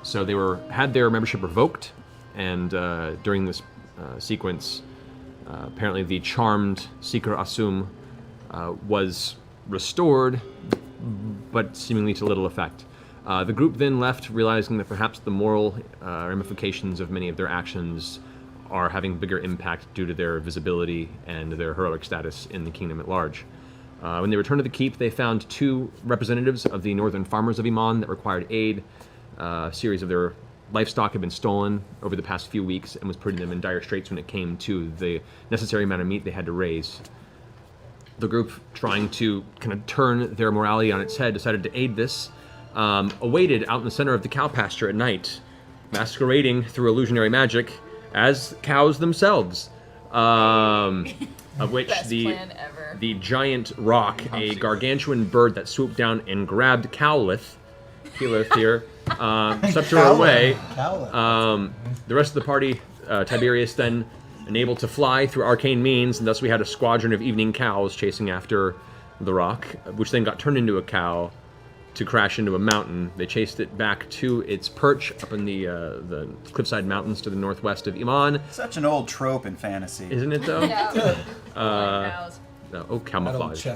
So they had their membership revoked, and during this sequence, apparently the charmed Seeker Asum was restored, but seemingly to little effect. The group then left, realizing that perhaps the moral ramifications of many of their actions are having bigger impact due to their visibility and their heroic status in the kingdom at large. When they returned to the keep, they found 2 representatives of the northern farmers of Iman that required aid. A series of their livestock had been stolen over the past few weeks and was putting them in dire straits when it came to the necessary amount of meat they had to raise. The group, trying to kind of turn their morality on its head, decided to aid this, awaited out in the center of the cow pasture at night, masquerading through illusionary magic as cows themselves, of which the giant roc, a gargantuan bird that swooped down and grabbed Cowlith here, swept her away. The rest of the party, Tiberius then unable to fly through arcane means, and thus we had a squadron of evening cows chasing after the roc, which then got turned into a cow to crash into a mountain. They chased it back to its perch up in the cliffside mountains to the northwest of Iman. Such an old trope in fantasy. Isn't it, though? Yeah. Camouflage.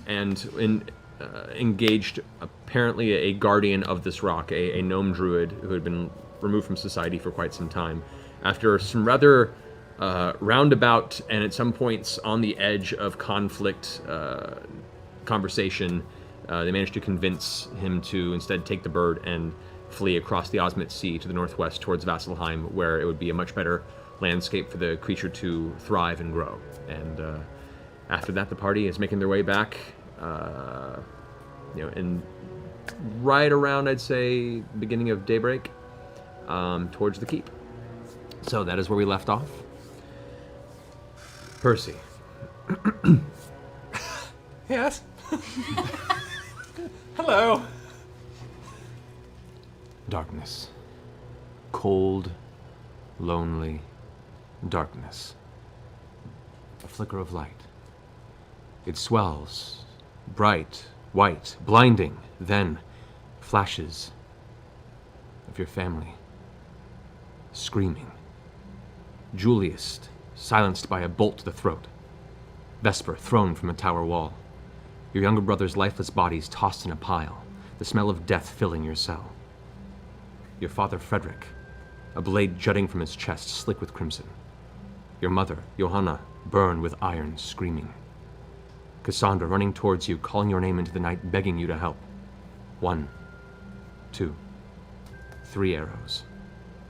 And engaged, apparently, a guardian of this rock, a gnome druid who had been removed from society for quite some time. After some rather roundabout and at some points on the edge of conflict conversation, they managed to convince him to instead take the bird and flee across the Osmit Sea to the northwest towards Vasselheim, where it would be a much better landscape for the creature to thrive and grow. And after that, the party is making their way back, and right around, I'd say, beginning of daybreak, towards the keep. So that is where we left off. Percy. Yes. Hello. Darkness. Cold, lonely darkness. A flicker of light. It swells, bright, white, blinding, then flashes of your family, screaming. Julius, silenced by a bolt to the throat. Vesper, thrown from a tower wall. Your younger brother's lifeless bodies tossed in a pile, the smell of death filling your cell. Your father, Frederick, a blade jutting from his chest, slick with crimson. Your mother, Johanna, burned with iron, screaming. Cassandra running towards you, calling your name into the night, begging you to help. 1, 2, 3 arrows.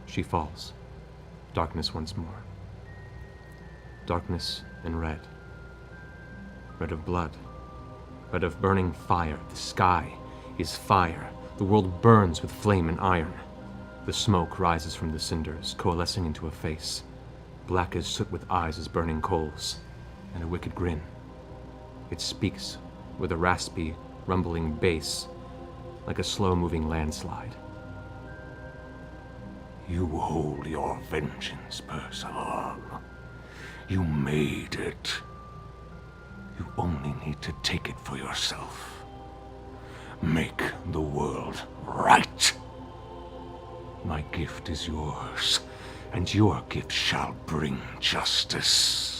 She falls. Darkness once more. Darkness and red. Red of blood. Red of burning fire. The sky is fire. The world burns with flame and iron. The smoke rises from the cinders, coalescing into a face. Black as soot with eyes as burning coals. And a wicked grin. It speaks with a raspy, rumbling bass, like a slow-moving landslide. You hold your vengeance, Percival. You made it. You only need to take it for yourself. Make the world right. My gift is yours, and your gift shall bring justice.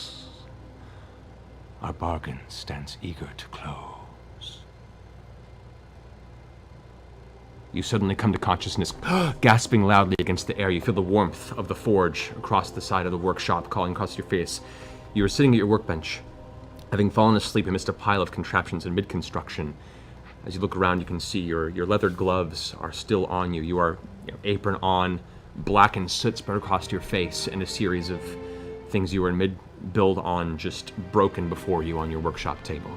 Our bargain stands eager to close. You suddenly come to consciousness, gasping loudly against the air. You feel the warmth of the forge across the side of the workshop calling across your face. You are sitting at your workbench, having fallen asleep amidst a pile of contraptions in mid-construction. As you look around, you can see your leathered gloves are still on you. You are apron on, blackened soot spread across your face, and a series of things you were in mid-build on just broken before you on your workshop table.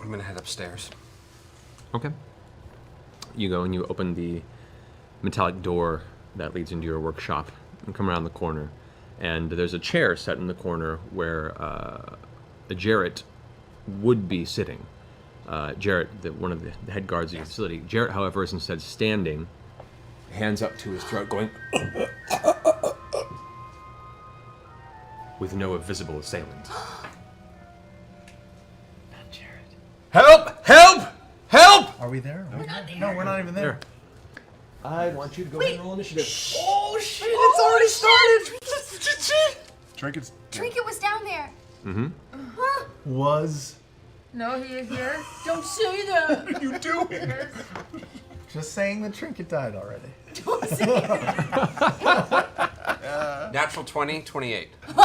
I'm gonna head upstairs. Okay. You go and you open the metallic door that leads into your workshop and come around the corner. And there's a chair set in the corner where Jarrett would be sitting. Jarrett, one of the head guards of the facility. Jarrett, however, is instead standing, hands up to his throat, going with no visible assailant. Are we there? No, we're not even there. I want you to go ahead and roll initiative. Oh shit! It's already started. Trinket's. Trinket was down there. Was No, he is here. Don't say that. What are you doing? just saying the trinket died already. Don't say that. Natural 20, 28. Really? On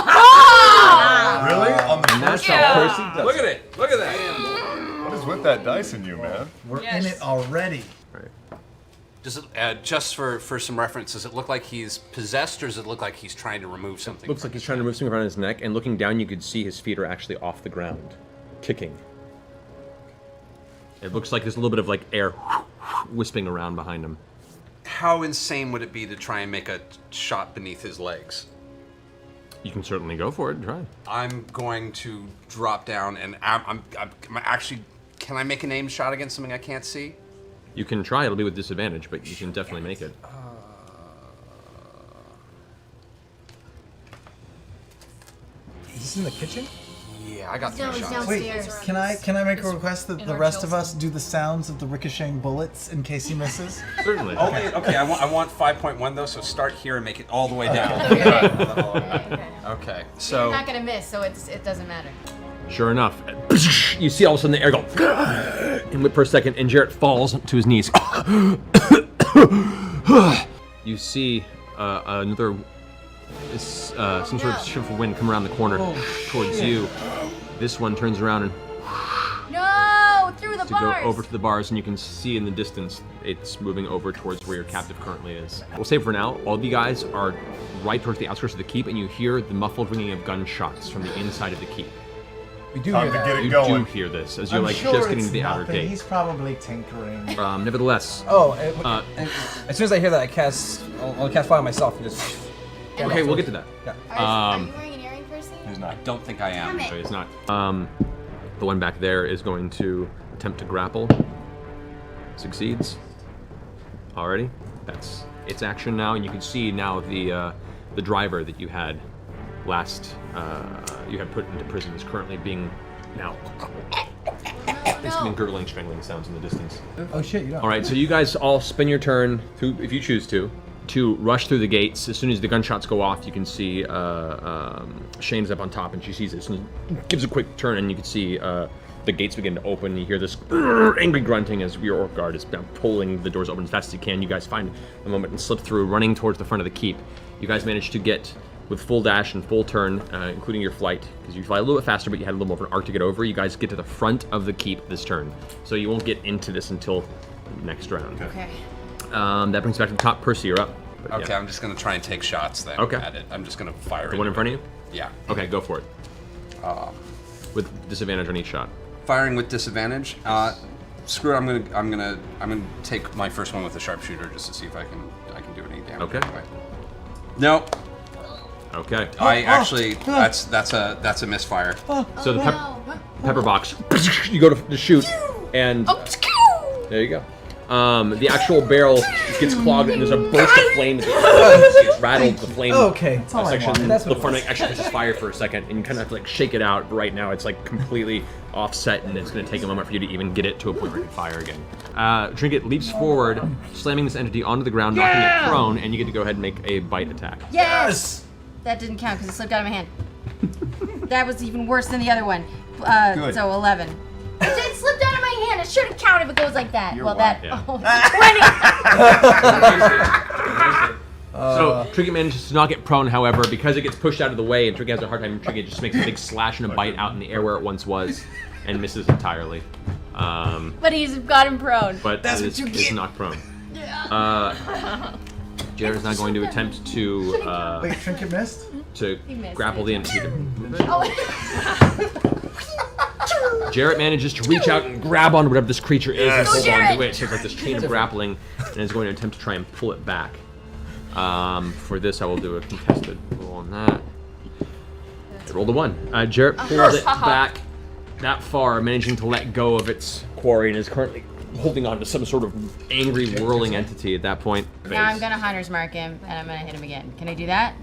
the And that's first how Percy does Look at it. Look at that. What is with that dice in you, man? We're Yes. in it already. Right. Does it, just for some reference, does it look like he's possessed, or does it look like he's trying to remove something? Looks like he's trying to move something around his neck, and looking down, you could see his feet are actually off the ground, kicking. It looks like there's a little bit of like air wisping around behind him. How insane would it be to try and make a shot beneath his legs? You can certainly go for it and try. I'm going to drop down, and I'm actually. Can I make an aim shot against something I can't see? You can try. It'll be with disadvantage, but you can definitely make it. Is this in the kitchen? Yeah, I got No, 3 he's shots. Wait, downstairs. can I make a request that in the our rest of kill us do the sounds of the ricocheting bullets in case he misses? Certainly. Okay, I want 5.1 though, so start here and make it all the way down. Okay, so You're not gonna miss, so it doesn't matter. Sure enough, you see all of a sudden the air go, and for a second, and Jarrett falls to his knees. You see another, some sort of shift of wind come around the corner towards you. This one turns around and No, through the to go bars. over to the bars, and you can see in the distance it's moving over towards where your captive currently is. We'll say for now, all of you guys are right towards the outskirts of the keep, and you hear the muffled ringing of gunshots from the inside of the keep. We do Time hear to that. get it You going. do hear this as you're I'm like sure just getting it's to the outer nothing. gate. He's probably tinkering. Nevertheless, As soon as I hear that, I'll cast fire on myself and just. okay, we'll get to that. Are you wearing an earring, Percy? He's not. I don't think I am. Damn So it. it's not. The one back there is going to attempt to grapple. Succeeds. Already. That's its action now, and you can see now the driver that you had last you had put into prison is currently being now. It's been gurgling, strangling sounds in the distance. Oh shit, you don't. All right, so you guys all spin your turn, if you choose to rush through the gates. As soon as the gunshots go off, you can see Shane's up on top, and she sees it. And gives a quick turn, and you can see the gates begin to open. You hear this angry grunting as your orc guard is now pulling the doors open as fast as you can. You guys find a moment and slip through, running towards the front of the keep. You guys manage to get, with full dash and full turn, including your flight, because you fly a little bit faster, but you had a little more of an arc to get over. You guys get to the front of the keep this turn, so you won't get into this until next round. Okay. That brings us back to the top. Percy, you're up. But Okay, yeah. I'm just gonna try and take shots then Okay. at it. I'm just gonna fire The one in front of you? Yeah. Okay, go for it. With disadvantage on each shot. Firing with disadvantage. Screw it. I'm gonna take my first one with the sharpshooter just to see if I can do any damage. Okay. Anyway. No, Okay. I actually that's a misfire. So the No. pepper box, you go to shoot, and Oh, there you go. The actual barrel gets clogged, and there's a burst of flame that rattled the flame. Okay, that's all I section. wanted. That's The what it front was. actually catches fire for a second, and you kind of have to like shake it out. But right now, it's like completely offset, and it's going to take a moment for you to even get it to a point where it can fire again. Trinket leaps forward, slamming this entity onto the ground, knocking it prone, and you get to go ahead and make a bite attack. Yes! That didn't count because it slipped out of my hand. That was even worse than the other one. Good. So 11. It slipped out of my hand. It shouldn't count if it goes like that. You're well, one. that. Yeah. Oh, 20. So Trinket manages to knock it prone, however, because it gets pushed out of the way, and Trinket has a hard time. Trinket just makes a big slash and a bite out in the air where it once was, and misses entirely. But he's got him prone. But it is knocked prone. Jared is now going to attempt to Wait, Trinket missed? missed grapple the entity. Oh. Jarrett manages to reach out and grab on whatever this creature is and hold on to Jarrett! it. So it's like this chain of grappling, and is going to attempt to try and pull it back. For this, I will do a contested roll on that. I rolled a 1. Jarrett pulls it back that far, managing to let go of its quarry, and is currently holding on to some sort of angry, whirling entity at that point. Now I'm gonna hunter's mark him, and I'm gonna hit him again. Can I do that?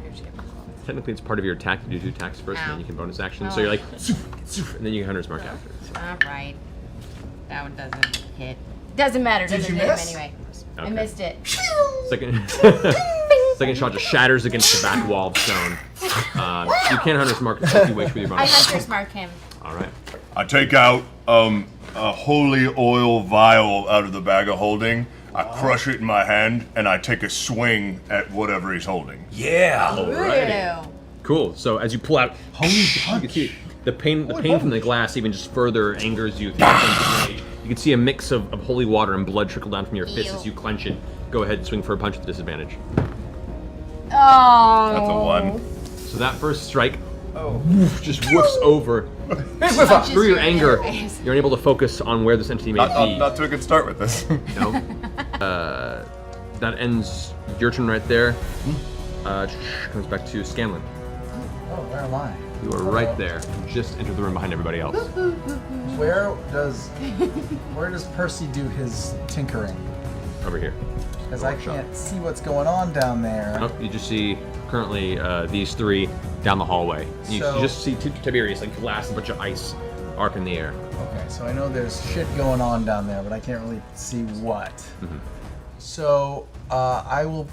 Technically, it's part of your attack. You do 2 attacks first, and Ow. then you can bonus action. Oh. So you're like, and then you can hunter's mark after. So. All right. That one doesn't hit. Doesn't matter. Did Doesn't you hit him miss? anyway. I Okay. missed it. Second shot just shatters against the back wall of stone. You can Hunter's Mark if you wish with your I bonus. Hunter's Mark him. All right. I take out a holy oil vial out of the bag of holding. I crush it in my hand, and I take a swing at whatever he's holding. Yeah. Alrighty. Cool. So as you pull out, Holy you punch. can see the pain from the glass even just further angers you. You can see a mix of holy water and blood trickle down from your fist as you clench it. Go ahead and swing for a punch with disadvantage. Oh. That's a 1. So that first strike just woofs over. Punches Through your you in anger, the face. you're unable to focus on where this entity may be. Not to a good start with this. No. That ends your turn right there. Comes back to Scanlan. Oh, where am I? You are right there. You just entered the room behind everybody else. Where does Percy do his tinkering? Over here. Because I can't see what's going on down there. Nope, you just see currently these three down the hallway. You So- just see Tiberius, like glass, a bunch of ice arc in the air. Okay, so I know there's shit going on down there, but I can't really see what. So I would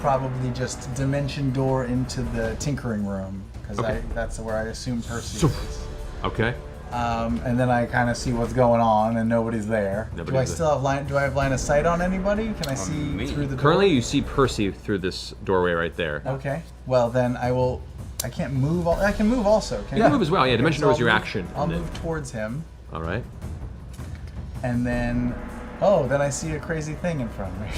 probably just dimension door into the tinkering room because Okay. that's where I assume Percy is. Okay. And then I kind of see what's going on, and nobody's there. Nobody's do I there. still have line? Do I have line of sight on anybody? Can I see me. through the door? Currently, you see Percy through this doorway right there. Okay. Well, then I will. I can't move. I can move also. Can You I? can move as well. Yeah, dimension so door is I'll your move- action. I'll and then- move towards him, All right. and then. Oh, then I see a crazy thing in front of me.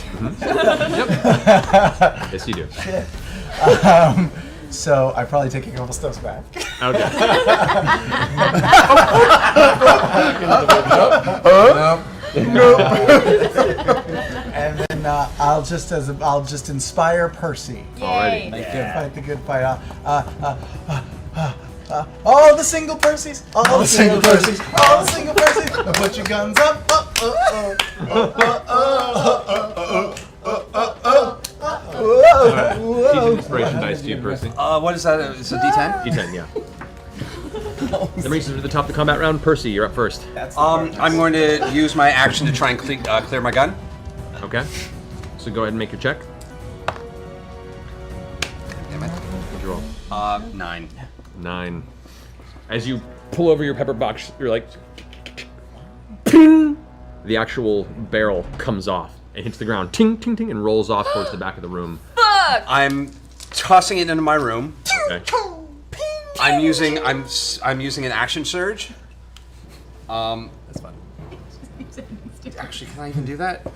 Yes, you do. Shit. So I probably take a couple steps back. Okay. And then I'll just inspire Percy. Alrighty. Fight the good fight. All the single Percys. All the single Percys. All the single Percys. Put your guns up. Teach an inspiration dice to you, Percy. What is that? It's a D10. D10, yeah. That brings us to the top of the combat round. Percy, you're up first. I'm going to use my action to try and clear my gun. Okay. So go ahead and make your check. Damn it. What'd you roll? 9. 9. As you pull over your pepper box, you're like, ting! The actual barrel comes off and hits the ground, ting, ting, ting, and rolls off towards the back of the room. I'm tossing it into my room. Okay. I'm using an action surge. That's fine. Actually, can I even do that?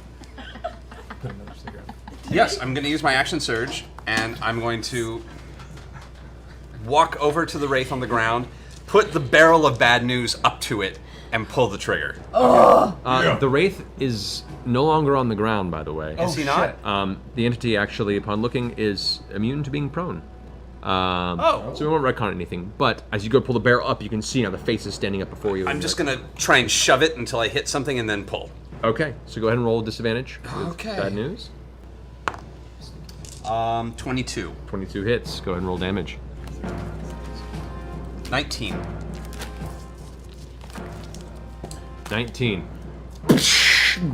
Yes, I'm going to use my action surge, and I'm going to walk over to the wraith on the ground, put the barrel of bad news up to it, and pull the trigger. The wraith is no longer on the ground, by the way. Is he not? The entity actually, upon looking, is immune to being prone. So we won't retcon anything. But as you go pull the barrel up, you can see now the face is standing up before you. I'm just going to try and shove it until I hit something and then pull. Okay, so go ahead and roll disadvantage. With Okay. Bad news. 22. 22 hits. Go ahead and roll damage. 19. 19.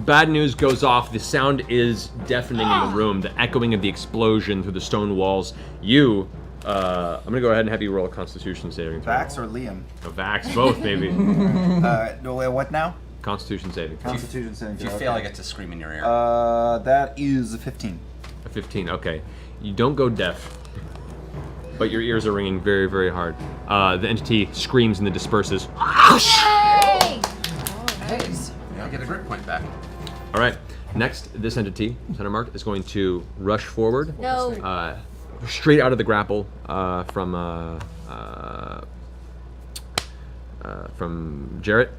Bad news goes off. The sound is deafening in the room. The echoing of the explosion through the stone walls. You, I'm gonna go ahead and have you roll a Constitution saving throw. Vax or Liam? Vax, both maybe. What now? Constitution saving throw. Constitution saving If you throw, fail, I okay. get to scream in your ear. That is a 15. A 15. Okay, you don't go deaf, but your ears are ringing very, very hard. The entity screams and then disperses. Yay! I get a grip point back. All right. Next, this entity, Center Mark, is going to rush forward. No. Straight out of the grapple from Jarrett.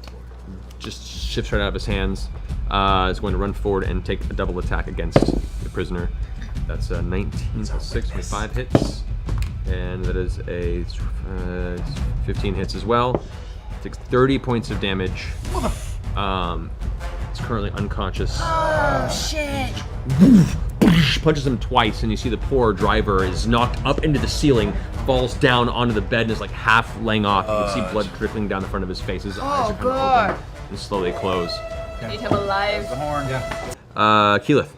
Just shifts right out of his hands. Is going to run forward and take a double attack against the prisoner. That's a 19 plus 6 with 5 hits. And that is a 15 hits as well. Takes 30 points of damage. It's currently unconscious. Oh, shit. Punches him twice, and you see the poor driver is knocked up into the ceiling, falls down onto the bed, and is like half laying off. You can see blood trickling down the front of his face. His eyes are kind of open and slowly close. Eat him alive. The horn. Keyleth.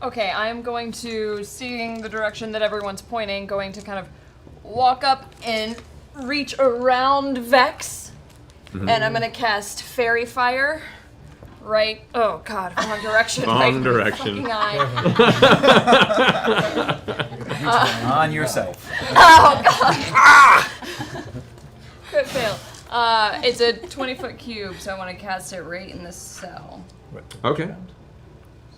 Okay, I'm going to, seeing the direction that everyone's pointing, going to kind of walk up and reach around Vex. Mm-hmm. And I'm going to cast Fairy Fire. Right. Oh, God, wrong direction. Wrong right in the direction. fucking eye. On yourself. Oh, God. Crit fail. It's a 20-foot cube, so I want to cast it right in the cell. Okay.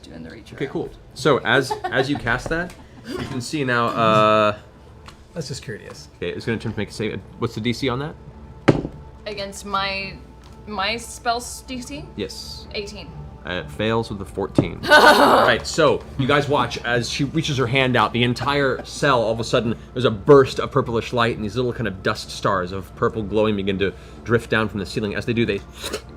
Doing the reach Okay, around. cool. So as you cast that, you can see now. That's just curious. Okay, it's going to attempt to make a save. What's the DC on that? Against my spell DC? Yes. 18. It fails with a 14. All right, so you guys watch as she reaches her hand out. The entire cell, all of a sudden, there's a burst of purplish light, and these little kind of dust stars of purple glowing begin to drift down from the ceiling. As they do, they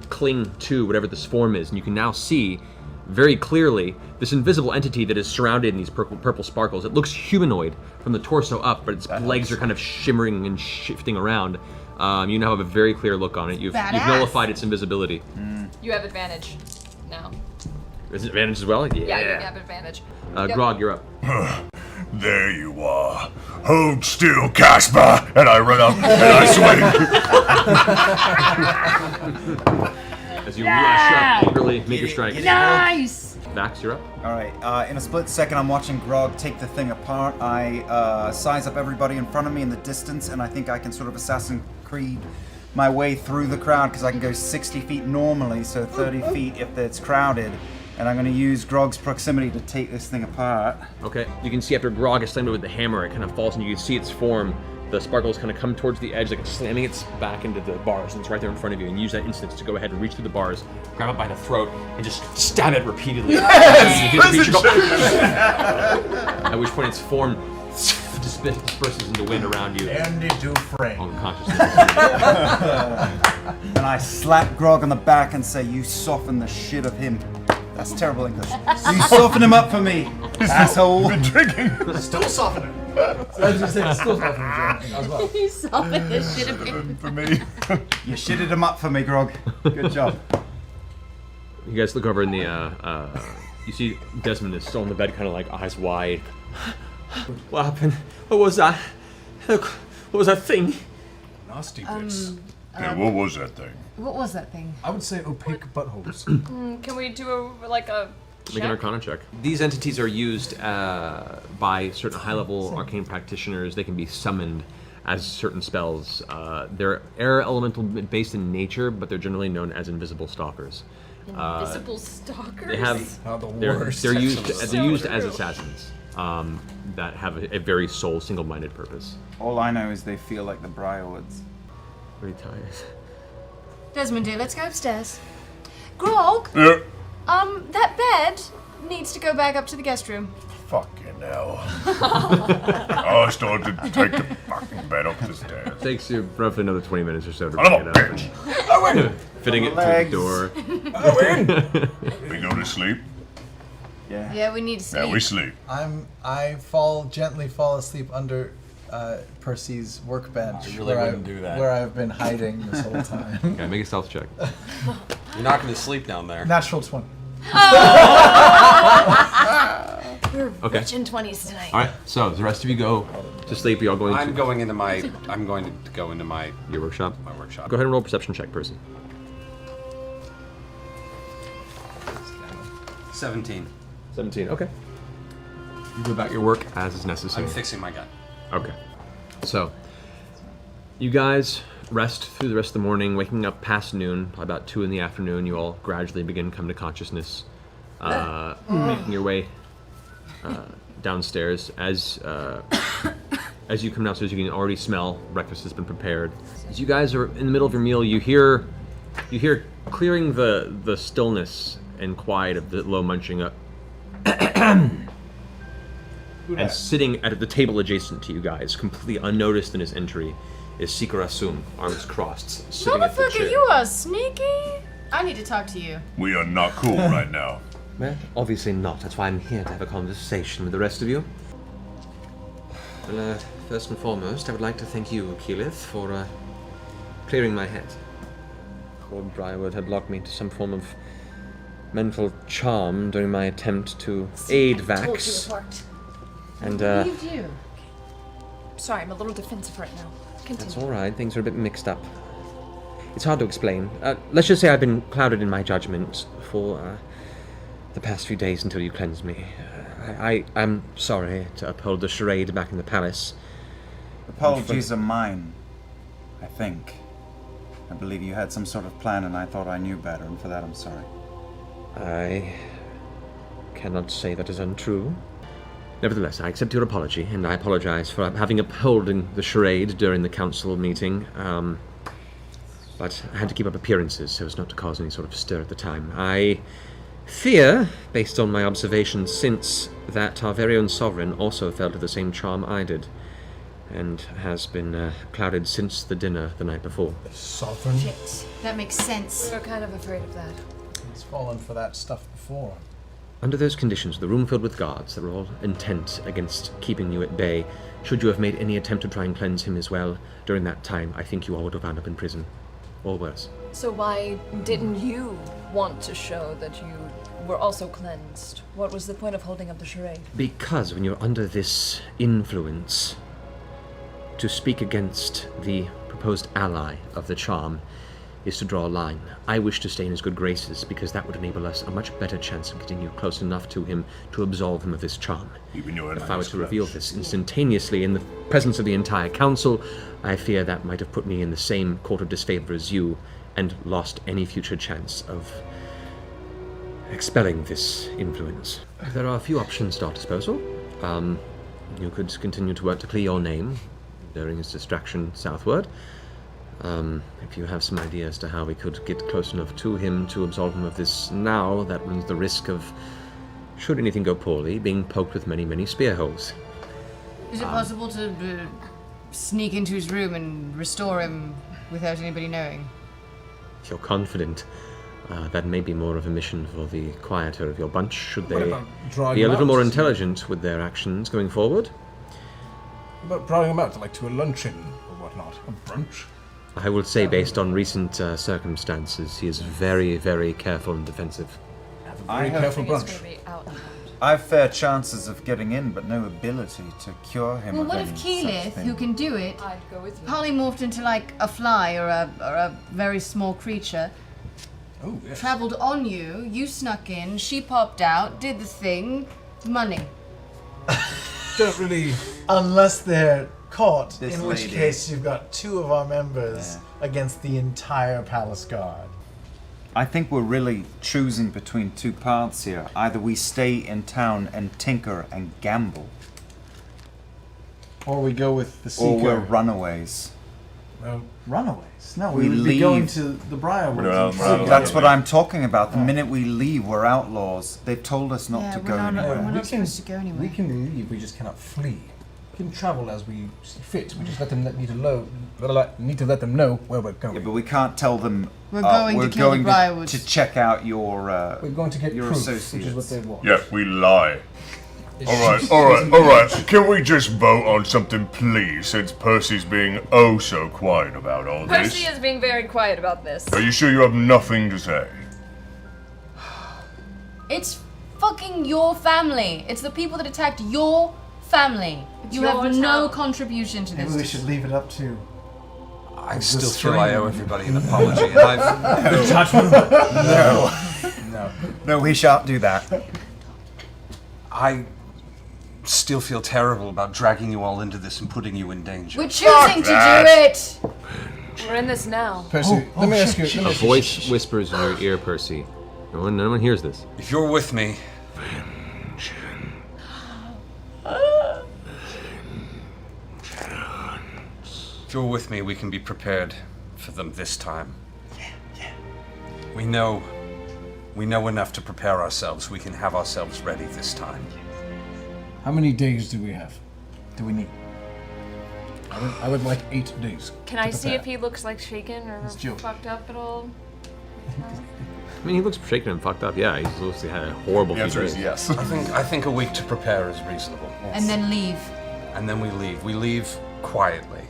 cling to whatever this form is, and you can now see very clearly this invisible entity that is surrounded in these purple sparkles. It looks humanoid from the torso up, but its legs are kind of shimmering and shifting around. You now have a very clear look on it. You've nullified its invisibility. You have advantage now. Is it advantage as well? Yeah, you have advantage. Yep. Grog, you're up. There you are. Hold still, Casper! And I run up and I swing. As you rush up, eagerly make your strike. Nice! Vax, you're up. All right. In a split second, I'm watching Grog take the thing apart. I size up everybody in front of me in the distance, and I think I can sort of Assassin's Creed my way through the crowd because I can go 60 feet normally, so 30 feet if it's crowded. And I'm going to use Grog's proximity to take this thing apart. Okay. You can see after Grog is slammed with the hammer, it kind of falls, and you can see its form. The sparkles kind of come towards the edge, like it's slamming its back into the bars, and it's right there in front of you. And use that instant to go ahead and reach through the bars, grab it by the throat, and just stab it repeatedly. At which point its form disperses into wind around you. Andy Dufresne. Unconsciousness. And I slap Grog on the back and say, "You soften the shit of him." That's terrible English. You soften him up for me, asshole. Been drinking. Still softening. I was just saying, still softening as well. You softened the shit of him. For me. You shitted him up for me, Grog. Good job. You guys look over in the, you see Desmond is still in the bed, kind of like eyes wide. What happened? What was that? Look, what was that thing? Nasty bits. Yeah, what was that thing? What was that thing? I would say opaque buttholes. Can we do a check? Make an Arcana check. These entities are used by certain high-level arcane practitioners. They can be summoned as certain spells. They're air elemental based in nature, but they're generally known as invisible stalkers. Invisible stalkers? They have. The They're worst. used. They're used as true. assassins that have a very sole, single-minded purpose. All I know is they feel like the Briarwoods. Pretty tired. Desmond, dear, let's go upstairs. Grog, Yeah. that bed needs to go back up to the guest room. Fucking hell. I started to take the fucking bed up the stairs. Takes you roughly another 20 minutes or so to Son bring of it a up. bitch. Fitting it Legs. through the door. We go to sleep. Yeah. Yeah, we need to sleep. Yeah, we sleep. I gently fall asleep under Percy's workbench. I really wouldn't do that. Where I've been hiding this whole time. Okay, make a stealth check. You're not going to sleep down there. Natural 20. We're Okay. rich in 20s tonight. All right, so the rest of you go to sleep. You all going I'm to going to go into my your workshop. workshop. Go ahead and roll a perception check, Percy. 17. 17. Okay. You go about your work as is necessary. I'm fixing my gun. Okay. So, you guys rest through the rest of the morning, waking up past noon, probably about 2 in the afternoon. You all gradually begin to come to consciousness, making your way downstairs. As you come downstairs, you can already smell breakfast has been prepared. As you guys are in the middle of your meal, you hear clearing the stillness and quiet of the low munching up. And sitting at the table adjacent to you guys, completely unnoticed in his entry, is Sikar Asum, arms crossed, sitting at the chair. Motherfucker, you are sneaky. I need to talk to you. We are not cool right now. Well, obviously not. That's why I'm here to have a conversation with the rest of you. Well, first and foremost, I would like to thank you, Keyleth, for clearing my head. Lord Briarwood had locked me into some form of mental charm during my attempt to aid Told you Vax. apart. And, Believed you. Sorry, I'm a little defensive right now. Continue. that's alright, things are a bit mixed up. It's hard to explain. Let's just say I've been clouded in my judgment for the past few days until you cleansed me. I'm sorry to uphold the charade back in the palace. Apologies are mine, I think. I believe you had some sort of plan and I thought I knew better, and for that I'm sorry. I cannot say that is untrue. Nevertheless, I accept your apology, and I apologize for having upholding the charade during the council meeting. But I had to keep up appearances so as not to cause any sort of stir at the time. I fear, based on my observations since, that our very own sovereign also fell to the same charm I did, and has been clouded since the dinner the night before. Sovereign. Shit. That makes sense. We were kind of afraid of that. He's fallen for that stuff before. Under those conditions, the room filled with guards that were all intent against keeping you at bay, should you have made any attempt to try and cleanse him as well, during that time, I think you all would have wound up in prison. Or worse. So why didn't you want to show that you were also cleansed? What was the point of holding up the charade? Because when you're under this influence, to speak against the proposed ally of the charm is to draw a line. I wish to stay in his good graces because that would enable us a much better chance of getting you close enough to him to absolve him of this charm. Even your If I were to reveal this instantaneously in the presence of the entire council, I fear that might have put me in the same court of disfavor as you and lost any future chance of expelling this influence. There are a few options at our disposal. You could continue to work to clear your name during his distraction southward. If you have some ideas to how we could get close enough to him to absolve him of this now, that runs the risk of, should anything go poorly, being poked with many, many spear holes. Is it possible to sneak into his room and restore him without anybody knowing? If you're confident, that may be more of a mission for the quieter of your bunch, should What they about drawing be a him little out? more intelligent with their actions going forward. About drawing him out, like to a luncheon or whatnot, a brunch. I will say, based on recent circumstances, he is very, very careful and defensive. Have a I very have- careful He's brunch. gonna be out and about. I have fair chances of getting in, but no ability to cure him Well, of what any if such Keyleth, thing. who can do it, I'd go with you. polymorphed into like a fly or a very small creature, Oh, yes. traveled on you, you snuck in, she popped out, did the thing, money. Don't really. Unless they're caught, This in which lady. case you've got two of our members against the entire palace guard. I think we're really choosing between two paths here. Either we stay in town and tinker and gamble, Or we go with the or we're Seeker. runaways. Well, Runaways. No, We we would be going leave. to the Briarwoods. No, and no, seek That's it. what I'm talking about. The minute we leave, we're outlaws. They've told us not Yeah, to we're go not- anywhere. we're we not supposed to go anywhere. We can leave. We just cannot flee. We can travel as we see fit. We just let them need to let them know where we're going. Yeah, but we can't tell them. We're going to kill the going Briarwoods. to check out your. We're going to get your proof, associates. which is what they want. Yeah, we lie. Alright. Can we just vote on something, please, since Percy's being oh so quiet about all this? Percy is being very quiet about this. Are you sure you have nothing to say? It's fucking your family. It's the people that attacked your family. You your have no town. contribution to Maybe this. we should leave it up to. I The still feel I owe strain. everybody an apology, and I've No, we shan't do that. I still feel terrible about dragging you all into this and putting you in danger. We're choosing to do that. it. We're in this now. Percy, let me ask you. A voice whispers in your ear, Percy. No one hears this. If you're with me, if you're with me, we can be prepared for them this time. Yeah. We know enough to prepare ourselves. We can have ourselves ready this time. How many days do we have? Do we need? I would like 8 days. Can to I see prepare. if he looks like shaken or It's Joe. fucked up at all? I mean, he looks shaken and fucked up. Yeah, he looks like he had a horrible The answer few is days. yes. I think a week to prepare is reasonable. And then leave. And then we leave. We leave quietly.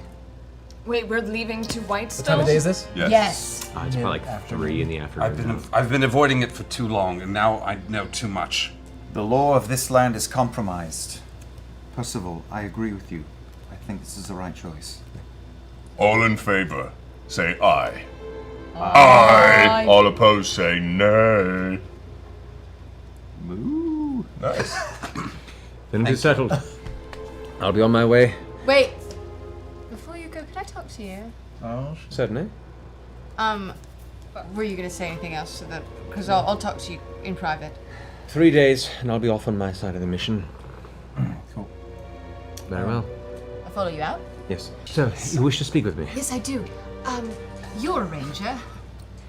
Wait, we're leaving to Whitestone? What time of day is this? Yes. It's probably like 3 in the afternoon. I've been avoiding it for too long, and now I know too much. The law of this land is compromised. Percival, I agree with you. I think this is the right choice. All in favor, say aye. Aye. All opposed, say nay. Moo. Nice. Then it is settled. I'll be on my way. Wait. Before you go, could I talk to you? Oh, Certainly. Were you gonna say anything else? So that because I'll talk to you in private. 3 days, and I'll be off on my side of the mission. cool. Very well. I'll follow you out. Yes. So, you wish to speak with me? Yes, I do. You're a ranger.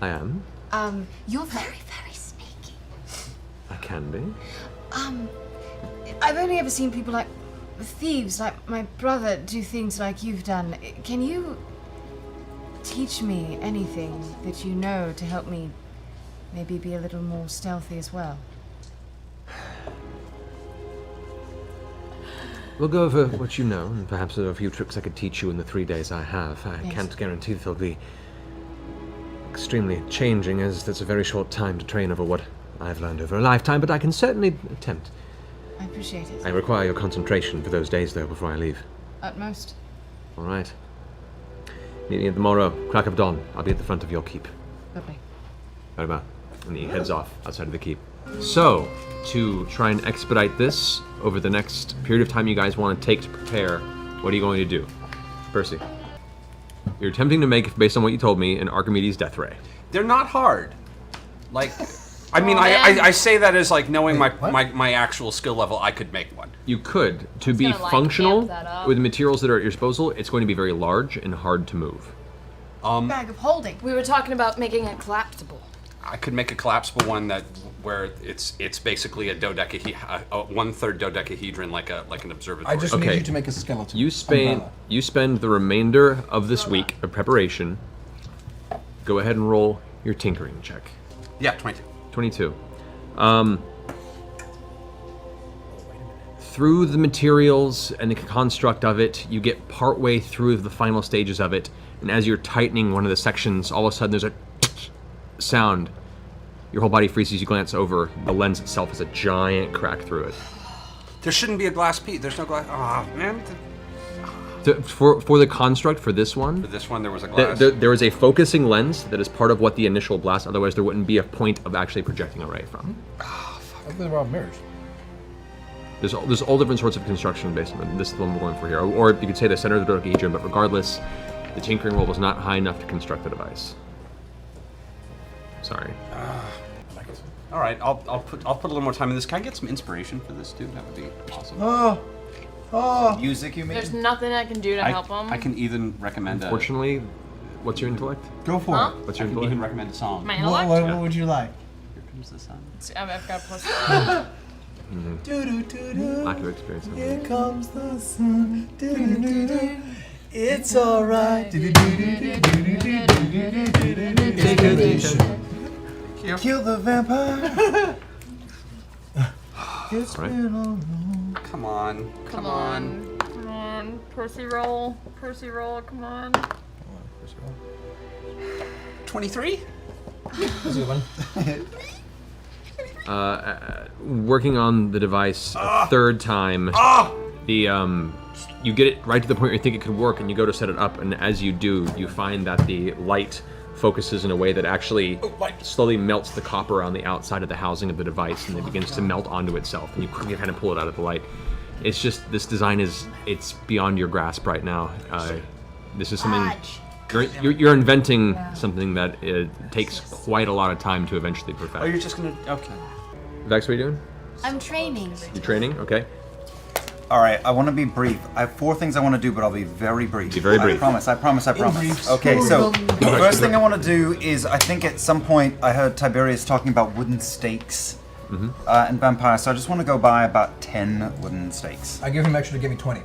I am. You're very, very sneaky. I can be. I've only ever seen people like thieves, like my brother, do things like you've done. Can you teach me anything that you know to help me maybe be a little more stealthy as well? We'll go over what you know, and perhaps there are a few tricks I could teach you in the 3 days I have. I can't guarantee that they'll be extremely changing, as that's a very short time to train over what I've learned over a lifetime, but I can certainly attempt. I appreciate it. I require your concentration for those days, though, before I leave. Utmost. All right. Meet me at the morrow, crack of dawn. I'll be at the front of your keep. Lovely. Right about. And he heads off outside of the keep. So, to try and expedite this over the next period of time you guys want to take to prepare, what are you going to do? Percy. You're attempting to make, based on what you told me, an Archimedes death ray. They're not hard. Like, I mean, I say that as like knowing my actual skill level, I could make one. You could. To be gonna, like, functional amp that up. with the materials that are at your disposal, it's going to be very large and hard to move. Bag of holding. We were talking about making it collapsible. I could make a collapsible one where it's basically a 1/3 dodecahedron, like an observatory. I just need you to make a skeleton. You spend the remainder of this week of preparation. Go ahead and roll your tinkering check. Yeah, 22. 22. Through the materials and the construct of it, you get partway through the final stages of it, and as you're tightening one of the sections, all of a sudden there's a sound. Your whole body freezes. You glance over. The lens itself has a giant crack through it. There shouldn't be a glass piece. There's no glass. Oh man. For the construct for this one, For this one, there was a glass. there is a focusing lens that is part of what the initial blast. Otherwise, there wouldn't be a point of actually projecting a ray from. I think they're all mirrors. There's all different sorts of construction based on this is the one we're going for here. Or you could say the center of the dodecahedron, but regardless, the tinkering roll was not high enough to construct the device. Sorry. All right, I'll put a little more time in this. Can I get some inspiration for this too? That would be awesome. Music, you mean? There's nothing I can do to help him. I can even recommend. Unfortunately, what's your intellect? Go for Huh? it. What's I your can intellect? even recommend a song. My What, intellect? what would you like? Here comes the sun. I've got plus. Lack of experience. Here comes the sun. It's alright. Kill the vampire. It's Right. been all Come on. Come on. Come on. Percy roll. Percy roll. Come on. 23. That's a good one. Working on the device a third time, you get it right to the point where you think it could work, and you go to set it up, and as you do, you find that the light focuses in a way that actually slowly melts the copper on the outside of the housing of the device, and it begins to melt onto itself, and you quickly kind of pull it out of the light. It's just, this design it's beyond your grasp right now. This is something, you're inventing something that takes quite a lot of time to eventually perfect. Oh, you're just gonna. Okay. Vex, what are you doing? I'm training. You're training? Okay. All right, I want to be brief. I have 4 things I want to do, but I'll be very brief. Be very brief. I promise. Okay, so the first thing I want to do is, I think at some point I heard Tiberius talking about wooden stakes and vampires, so I just want to go buy about 10 wooden stakes. I give him extra to give me 20.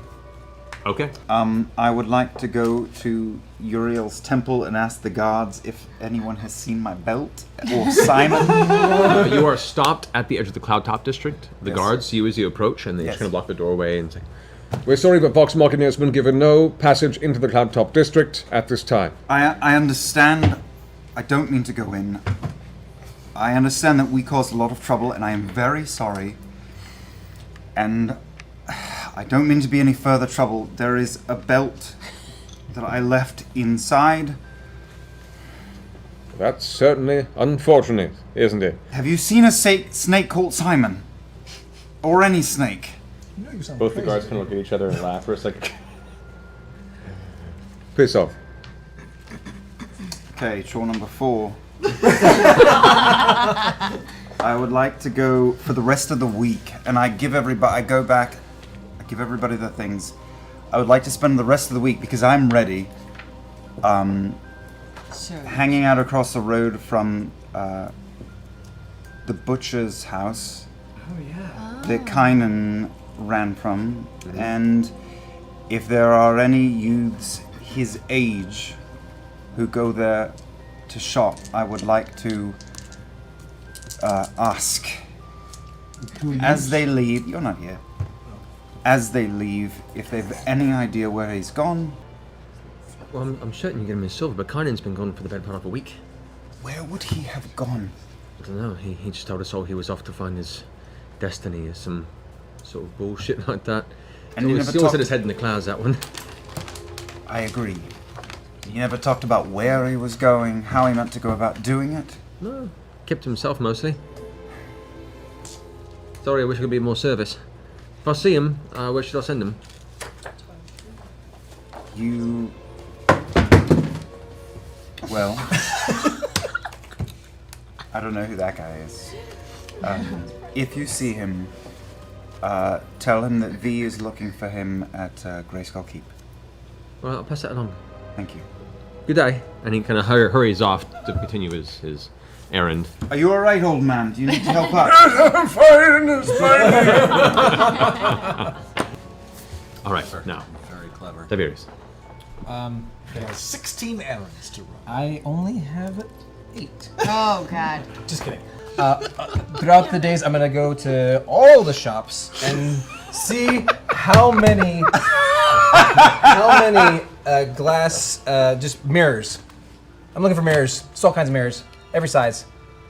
Okay. I would like to go to Uriel's temple and ask the gods if anyone has seen my belt, or Simon. You are stopped at the edge of the Cloud Top District. The Yes. guards see you as you approach, and they Yes. just kind of block the doorway and say, We're sorry, but Vox Machina has been given no passage into the Cloudtop District at this time. I understand. I don't mean to go in. I understand that we caused a lot of trouble, and I am very sorry. And I don't mean to be any further trouble. There is a belt that I left inside. That's certainly unfortunate, isn't it? Have you seen a snake called Simon? Or any snake? Both the guards kind of look at each other and laugh for a second. Piss off. Okay, chore number 4. I would like to go for the rest of the week, and I give everybody. I go back. I give everybody the things. I would like to spend the rest of the week because I'm ready. Hanging out across the road from the butcher's house. Oh yeah. That Kynan ran from, and if there are any youths his age who go there to shop, I would like to ask as they leave. You're not here. As they leave, if they've any idea where he's gone. Well, I'm certain you get him in silver, but Kynan's been gone for the better part of a week. Where would he have gone? I don't know. He just told us all he was off to find his destiny or some sort of bullshit like that. And he he always never had his head in the clouds, that one. I agree. He never talked about where he was going, how he meant to go about doing it. No, kept to himself mostly. Sorry, I wish I could be of more service. If I see him, where should I send him? You... Well... I don't know who that guy is. If you see him, tell him that V is looking for him at Grayskull Keep. Well, I'll pass that along. Thank you. Good day. And he kind of hurries off to continue his errand. Are you alright, old man? Do you need to help out? I'm fine, it's fine. All right, now. Very clever. Tiberius. There are 16 errands to run. I only have 8. Oh, God. Just kidding. Throughout the days, I'm gonna go to all the shops and see how many glass just mirrors. I'm looking for mirrors. Just all kinds of mirrors, every size.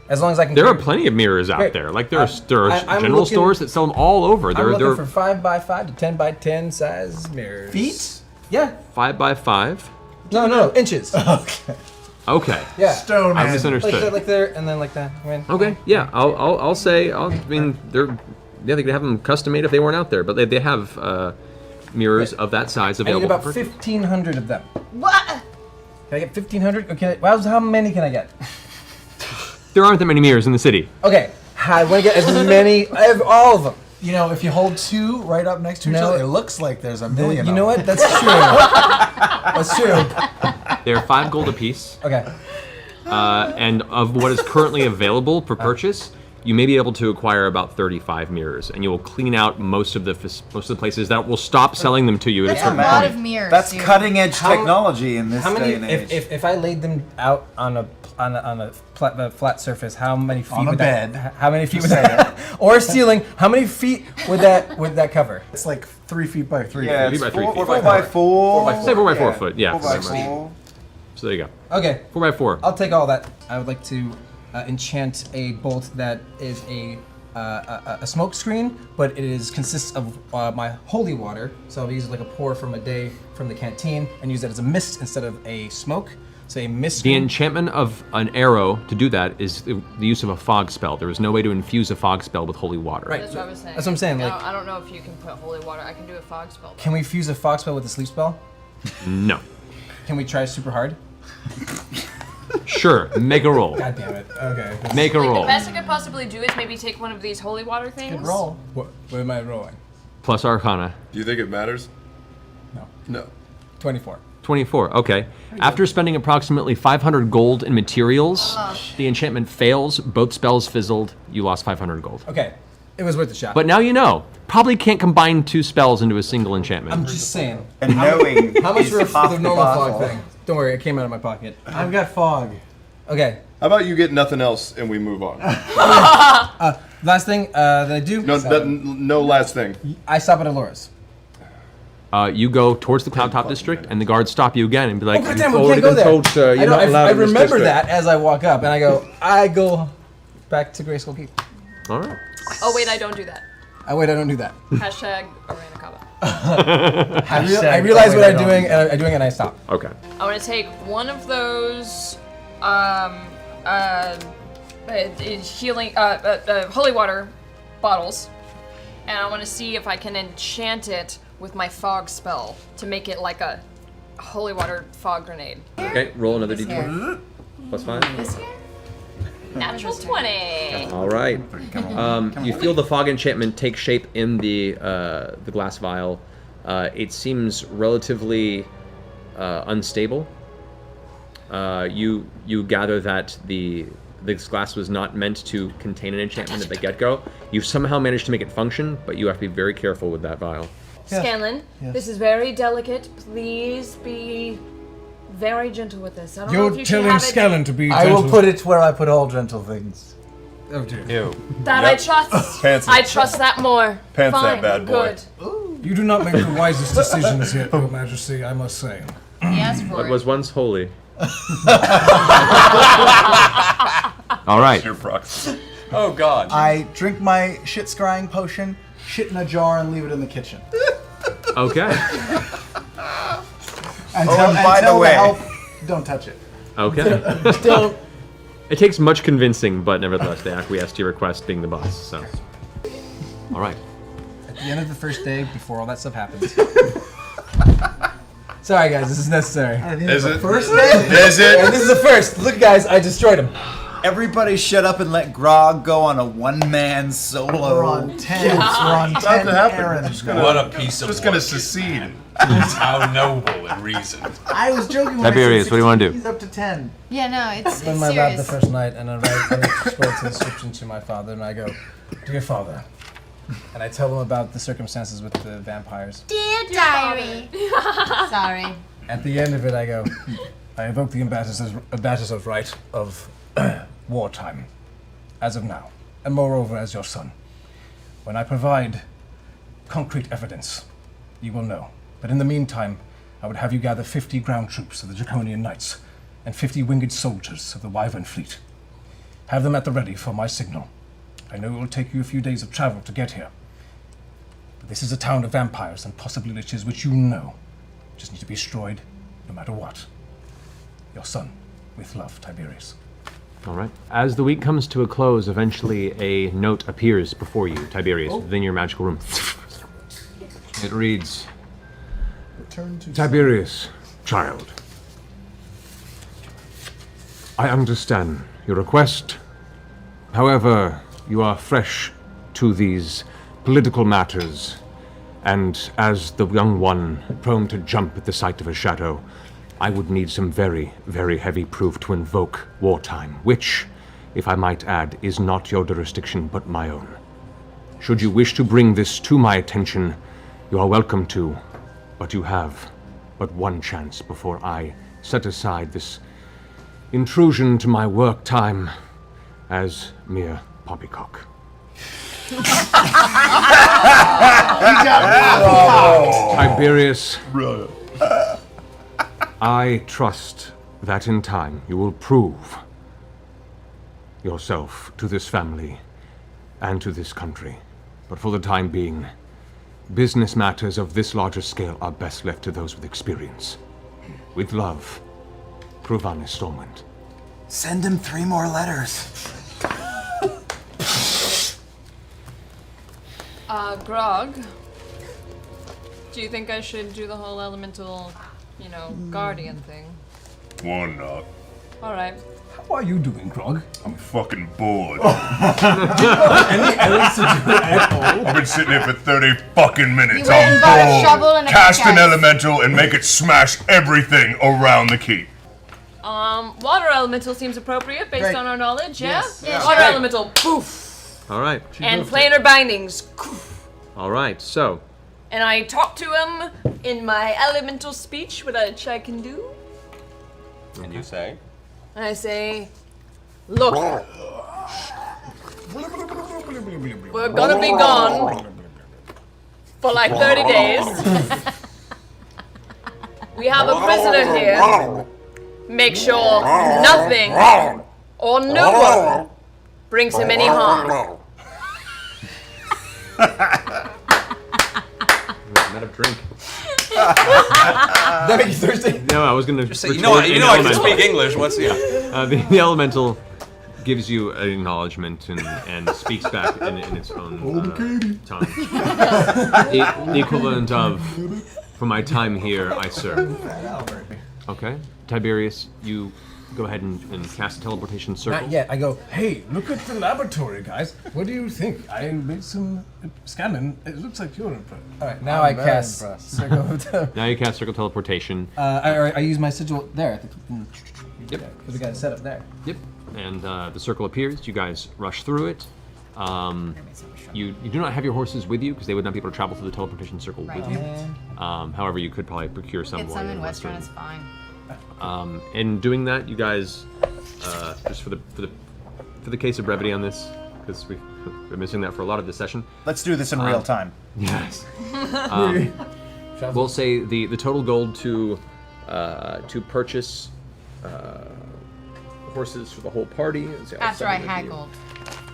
As long as I can. There are plenty of mirrors out there. Like there are I'm general looking- stores that sell them all over. I'm looking for 5x5 to 10x10 size mirrors. Feet? Yeah. 5x5. No, inches. Okay. Yeah. Stone I man. misunderstood. Like there, and then like that. Okay. Yeah. I'll say. I mean, they could have them custom made if they weren't out there, but they have mirrors of that size I need available. about 1,500 of them. What? Can I get 1,500? Okay. Well, how many can I get? There aren't that many mirrors in the city. Okay. I want to get as many, all of them. You know, if you hold 2 right up next to each No. other, it looks like there's a million. You know of what? them. That's true. That's true. They're 5 gold apiece, Okay. and of what is currently available for purchase, you may be able to acquire about 35 mirrors, and you will clean out most of the places that will stop selling them to you at a That's a certain lot point. of mirrors, That's dude. cutting edge How- technology in this How many? day and age. If I laid them out on a flat surface, how many feet On a would bed. that? How many feet would that? Or a ceiling? How many feet would that cover? It's like 3 feet by 3 yeah, feet. it's by 3 feet. 4 by 4. Say 4 by 4 foot, yeah. 4 by 4. So there you go. Okay, 4 by 4. I'll take all that. I would like to enchant a bolt that is a smoke screen, but it consists of my holy water. So I'll use it like a pour from a day from the canteen and use that as a mist instead of a smoke. So a mist. The screen. enchantment of an arrow to do that is the use of a fog spell. There is no way to infuse a fog spell with holy water. Right. That's what I was saying. That's what I'm saying, like- I don't know if you can put holy water. I can do a fog spell. Can we fuse a fog spell with a sleep spell? No. Can we try super hard? Sure. Make a roll. God damn it. Okay. Make a Like, roll. the best I could possibly do is maybe take one of these holy water things. Good roll. What am I rolling? Plus Arcana. Do you think it matters? No. No. 24. 24. Okay. After spending approximately 500 gold in materials, the enchantment fails. Both spells fizzled. You lost 500 gold. Okay. It was worth a shot. But now you know. Probably can't combine 2 spells into a single enchantment. I'm just saying. And knowing How much is for half the the normal battle. fog thing? Don't worry, it came out of my pocket. I've got fog. Okay. How about you get nothing else and we move on? Last thing that I do. No last thing. I stop at Alora's. You go towards the Cloudtop District, and the guards stop you again and be like, Oh, You've goddamn, we already can't go been there. told, sir. You're not allowed I in this remember district. that as I walk up, and I go back to Grayskull Keep. all right. Oh wait, I don't do that. I don't do that. Hashtag Arena Kaba. I realize what I'm doing, and I'm doing it, and I stop. Okay. I want to take one of those healing holy water bottles, and I want to see if I can enchant it with my fog spell to make it like a holy water fog grenade. Okay, roll another d20. Plus 5. Natural 20. All right. You feel the fog enchantment take shape in the glass vial. It seems relatively unstable. You gather that this glass was not meant to contain an enchantment at the get-go. You've somehow managed to make it function, but you have to be very careful with that vial. Scanlan, this is very delicate. Please be very gentle with this. I don't know if You're you should telling have it Scanlan to be I gentle. will put it where I put all gentle things. Oh dear. Ew. that I trust. Pants I it. trust that more. Pants that Fine, bad boy. good. You do not make the wisest decisions here, Your Majesty, I must say. Yes, for What it. was once holy. All right. Your proxy. Oh God. I drink my shit scrying potion, shit in a jar, and leave it in the kitchen. Okay. And and by the way- help, don't touch it. Okay. Don't. It takes much convincing, but nevertheless, they acquiesce to your request, being the boss. So. All right. At the end of the first day, before all that stuff happens. Sorry guys, this is necessary. Is it? First day? Is it? And this is the first. Look guys, I destroyed him. Everybody shut up and let Grog go on a one-man solo. We're on 10. We're on 10 to happen. errands. What a piece of Just gonna work. secede. How noble and reasoned. I was joking when Tiberius, I said what do you wanna do? 16. He's up to 10. Yeah, no, it's In my lab the serious. first night, and I wrote an inscription to my father, and I go, "Dear father," and I tell him about the circumstances with the vampires. Dear diary. Sorry. At the end of it, I go, "I invoke the ambassador's right of wartime, as of now, and moreover as your son. When I provide concrete evidence, you will know. But in the meantime, I would have you gather 50 ground troops of the Draconian Knights and 50 winged soldiers of the Wyvern Fleet. Have them at the ready for my signal. I know it will take you a few days of travel to get here. But this is a town of vampires and possibly liches which you know just need to be destroyed no matter what. Your son, with love, Tiberius." All right. As the week comes to a close, eventually a note appears before you, Tiberius, within your magical room. It reads, Return to Tiberius, child. I understand your request. However, you are fresh to these political matters, and as the young one prone to jump at the sight of a shadow, I would need some very, very heavy proof to invoke wartime, which, if I might add, is not your jurisdiction but my own. Should you wish to bring this to my attention, you are welcome to, but you have but one chance before I set aside this intrusion to my work time as mere poppycock. Tiberius, I trust that in time you will prove yourself to this family and to this country. But for the time being, business matters of this larger scale are best left to those with experience. With love, Krovanis Stormwind. Send him 3 more letters. Grog, do you think I should do the whole elemental, guardian thing? Why not? Alright. How are you doing, Grog? I'm fucking bored. Any errands to do at all? I've been sitting here for 30 fucking minutes. You went and bought a shovel and a Cast an pickaxe. elemental and make it smash everything around the keep. Water elemental seems appropriate based Great. on our knowledge, yeah? Yes. Yeah, Water sure. elemental, poof! All right. And planar bindings. All right. So, And I talk to him in my elemental speech, which I can do. And you say? And I say, look, we're gonna be gone for like 30 days. We have a prisoner here. Make sure nothing or no one brings him any harm. Not a drink. That make you thirsty? No, I was gonna Just say, you know, I can speak English. What's the? The elemental gives you an acknowledgement and speaks back in its own tongue. The equivalent of, for my time here, I serve. Okay, Tiberius, you go ahead and cast a teleportation circle. Not yet. I go, hey, look at the laboratory, guys. What do you think? I made some scanning. It looks like you're impressed. All right, now I cast circle. Now you cast circle teleportation. I use my sigil there. I think. Yep. Because we got it set up there. Yep. And the circle appears. You guys rush through it. You do not have your horses with you because they would not be able to travel through the teleportation circle with you. However, you could probably procure some. Get some in Western is fine. In doing that, you guys, just for the case of brevity on this, because we've been missing that for a lot of this session. Let's do this in real time. Yes. We'll say the total gold to purchase horses for the whole party. After I haggled.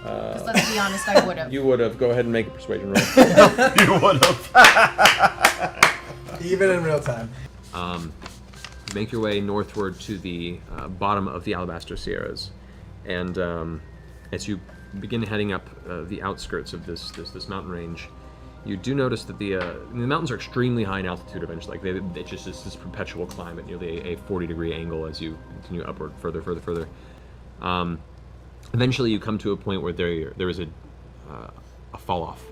Because let's be honest, I would have. You would have. Go ahead and make a persuasion roll. You would have. Even in real time. Make your way northward to the bottom of the Alabaster Sierras, and as you begin heading up the outskirts of this mountain range, you do notice that the mountains are extremely high in altitude. Eventually, like it just is this perpetual climb at nearly a 40-degree angle as you continue upward, further. Eventually, you come to a point where there is a fall off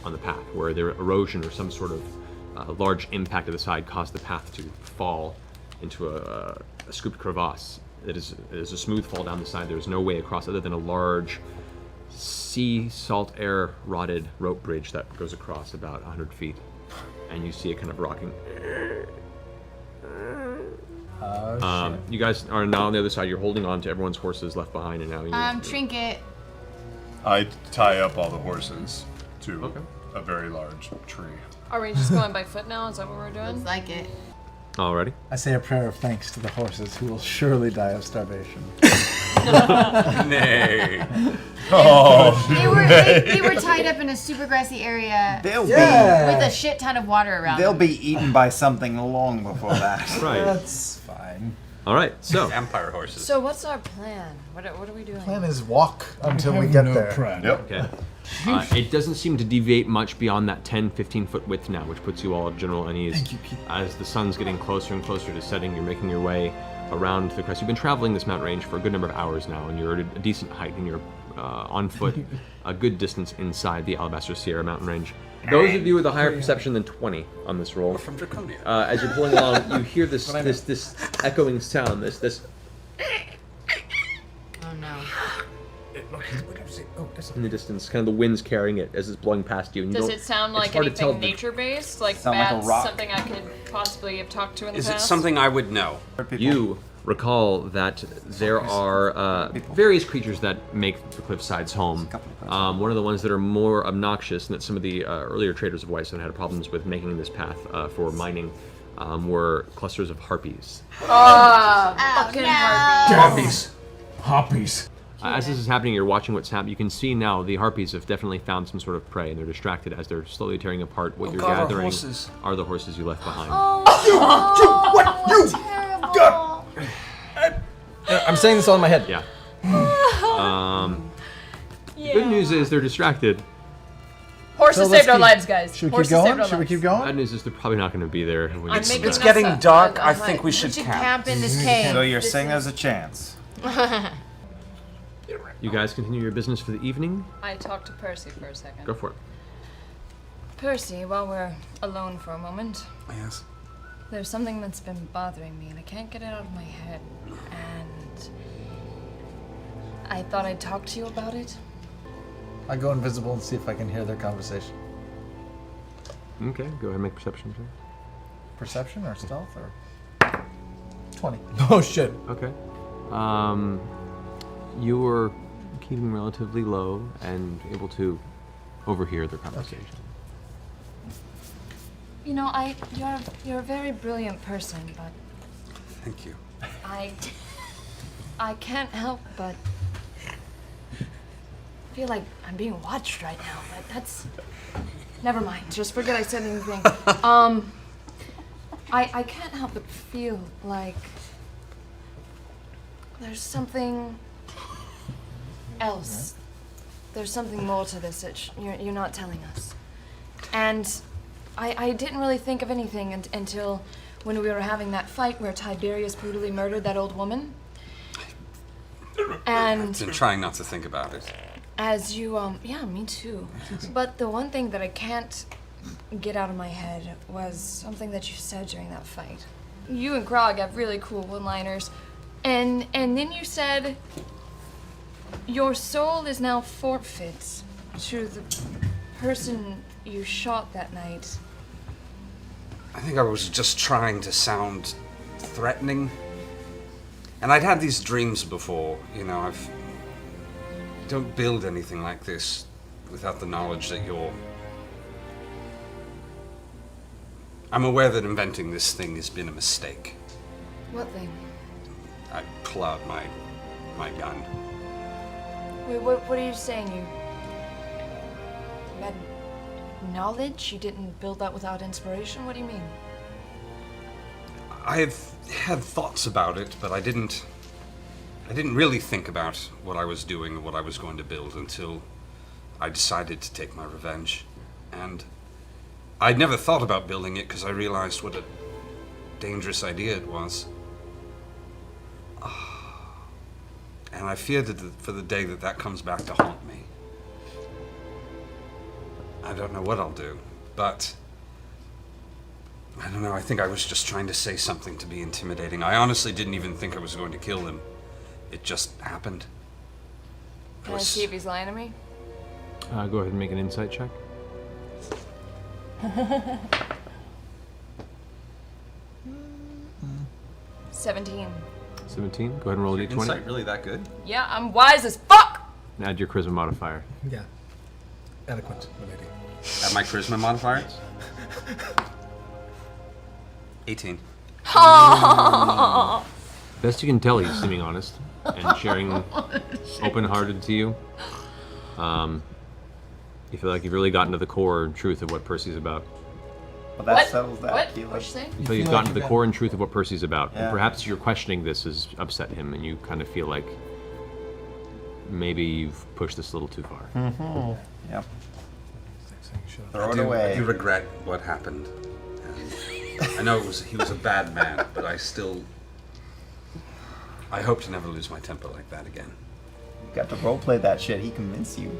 on the path, where there erosion or some sort of large impact of the side caused the path to fall into a scooped crevasse. It is a smooth fall down the side. There is no way across other than a large sea salt air rotted rope bridge that goes across about 100 feet, and you see it kind of rocking. You guys are now on the other side. You're holding on to everyone's horses left behind, and now you. Trinket. I tie up all the horses to a very large tree. Are we just going by foot now? Is that what we're doing? Looks like it. Alrighty. I say a prayer of thanks to the horses who will surely die of starvation. Nay. They were tied up in a super grassy area. They'll with a shit ton of water around They'll them. be eaten by something long before that. Right. That's fine. All right. So. Vampire horses. So what's our plan? What are we doing? Plan is walk until we get there. Yep. Okay. It doesn't seem to deviate much beyond that 10-15 foot width now, which puts you all at general unease. Thank you, Pete. As the sun's getting closer and closer to setting, you're making your way around the crest. You've been traveling this mountain range for a good number of hours now, and you're at a decent height, and you're on foot a good distance inside the Alabaster Sierra mountain range. Those of you with a higher perception than 20 on this roll, From Draconia. as you're pulling along, you hear this echoing sound, this Oh no. in the distance, kind of the wind's carrying it as it's blowing past you. And Does it sound like hard to tell anything nature-based? Like Sound like a bats, rock. something I could possibly have talked to in the Is it past? something I would know? You recall that there are various creatures that make the cliffsides home. One of the ones that are more obnoxious, and that some of the earlier traders of Whitestone had problems with making this path for mining, were clusters of harpies. Fucking harpies. Harpies. As this is happening, you're watching what's happening. You can see now the harpies have definitely found some sort of prey, and they're distracted as they're slowly tearing apart. What you're God, our gathering horses. are the horses you left behind. I'm saying this all in my head. Yeah. Good news is they're distracted. Horses So let's saved our keep- lives, guys. Should we keep Horses saved going? our Should we lives. keep Bad going? news is they're probably not going to be there. when you I'm get making back. It's getting us a- dark. a I hut. think we We should should camp. camp in this cave. So you're saying there's a chance. You guys continue your business for the evening. I talked to Percy for a second. Go for it. Percy, while we're alone for a moment, Yes. there's something that's been bothering me and I can't get it out of my head. And I thought I'd talk to you about it. I go invisible and see if I can hear their conversation. Okay, go ahead and make perception check. Perception or stealth or 20. Oh shit. Okay. You were keeping relatively low and able to overhear their conversation. You know, you're a very brilliant person, but Thank you. I can't help but feel like I'm being watched right now, but that's... Never mind, just forget I said anything. I can't help but feel like there's something else. There's something more to this that you're not telling us. And I didn't really think of anything until when we were having that fight where Tiberius brutally murdered that old woman. And I've been trying not to think about it. as you, yeah, me too. But the one thing that I can't get out of my head was something that you said during that fight. You and Grog have really cool one-liners. And then you said, your soul is now forfeit to the person you shot that night. I think I was just trying to sound threatening. And I'd had these dreams before, you know, don't build anything like this without the knowledge that you're... I'm aware that inventing this thing has been a mistake. What thing? I pull out my gun. Wait, what are you saying? You had knowledge? You didn't build that without inspiration? What do you mean? I've had thoughts about it, but I didn't really think about what I was doing or what I was going to build until I decided to take my revenge. And I'd never thought about building it because I realized what a dangerous idea it was. And I fear that for the day that comes back to haunt me. I don't know what I'll do, but I don't know, I think I was just trying to say something to be intimidating. I honestly didn't even think I was going to kill him. It just happened. Can I see if he's lying to me? Go ahead and make an insight check. 17. 17. Go ahead and roll a d20. Insight really that good? Yeah, I'm wise as fuck! And add your charisma modifier. Yeah. Eloquent, my lady. At my charisma modifier? 18. Best you can tell, he's seeming honest and sharing open-hearted to you. You feel like you've really gotten to the core and truth of what Percy's about. Well, that settles that. What? Keelan. What'd you say? You feel you've gotten to the core and truth of what Percy's about. Yeah. And perhaps your questioning this has upset him, and you kind of feel like maybe you've pushed this a little too far. Yep. Sure. Throw it away. I do regret what happened. And I know he was a bad man, but I hope to never lose my temper like that again. You got to roleplay that shit. He convinced you.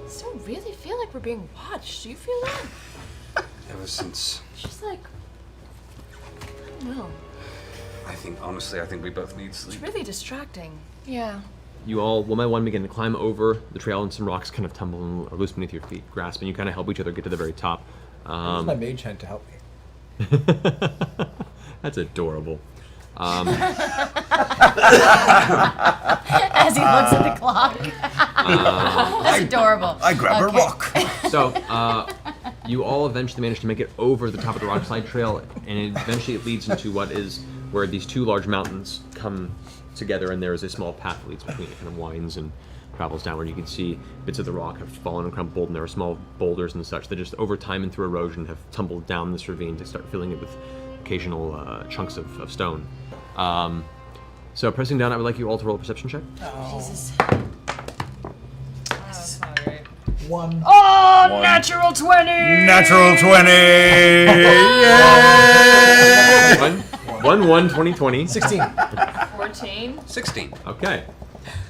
I still really feel like we're being watched. Do you feel that? Ever since, It's just like, I don't know. honestly, I think we both need sleep. It's really distracting. Yeah. You all, one by one, begin to climb over the trail, and some rocks kind of tumble and are loose beneath your feet, grasp, and you kind of help each other get to the very top. Use my mage hand to help me. That's adorable. As he looks at the clock. That's adorable. I grab a rock. So, you all eventually manage to make it over the top of the rockside trail, and it leads into what is where these two large mountains come together, and there is a small path that leads between it, kind of winds and travels downward. You can see bits of the rock have fallen and crumbled, and there are small boulders and such that just over time and through erosion have tumbled down this ravine to start filling it with occasional chunks of stone. So pressing down, I would like you all to roll a perception check. Jesus. That's not great. 1. Oh, natural 20! Natural 20! Yay! 1, 20, 20. 16. 14. 16. Okay.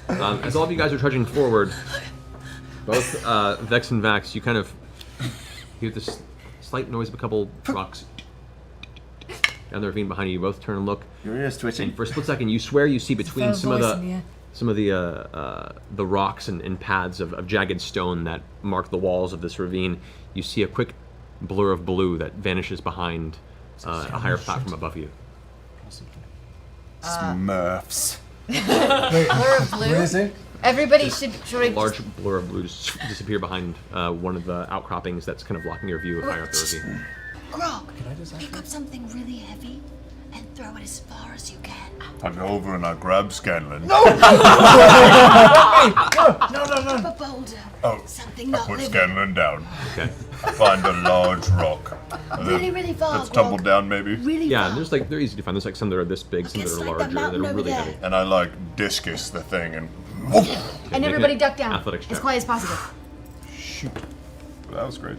As all of you guys are trudging forward, both Vex and Vax, you kind of hear this slight noise of a couple rocks down the ravine behind you. You both turn and look. Your ears twitching. And for a split second, you swear you see between Phone some of voice in the air. the rocks and paths of jagged stone that mark the walls of this ravine. You see a quick blur of blue that vanishes behind a higher platform above you. Smurfs. Blur of blue. What is it? Everybody should A large blur of blue just disappear behind one of the outcroppings that's kind of blocking your view higher up the ravine. Grog, pick up something really heavy and throw it as far as you can. I go over and I grab Scanlan. No! No! A boulder. Oh, Something I not put living. Scanlan down. Okay. I find a large rock. Really, really far, Let's tumble Grog. down, maybe. Really Yeah, far. and there's like they're easy to find. There's like some that are this big, some that are Against, like, that larger, that mountain are over really there. heavy. And I like discus the thing and. And everybody duck down Athletics as check. quiet as possible. Shoot. That was great.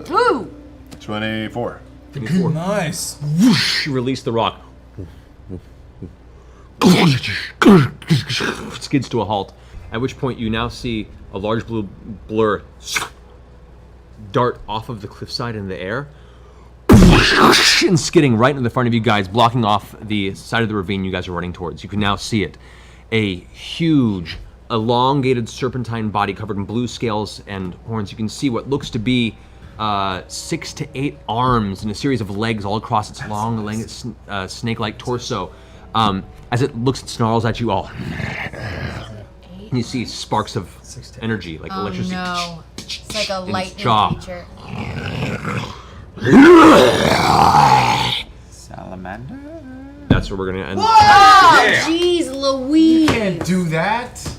Woo! 24. Nice. Whoosh, you release the rock. Skids to a halt, at which point you now see a large blue blur dart off of the cliffside in the air and skidding right in the front of you guys, blocking off the side of the ravine you guys are running towards. You can now see it. A huge, elongated serpentine body covered in blue scales and horns. You can see what looks to be 6 to 8 arms and a series of legs all across its long, snake-like torso. As it looks and snarls at you all. And you see sparks of energy, like electricity. No. It's like a in its lightning jaw. creature. Salamander? That's where we're gonna end. Oh, jeez Louise! Can't do that.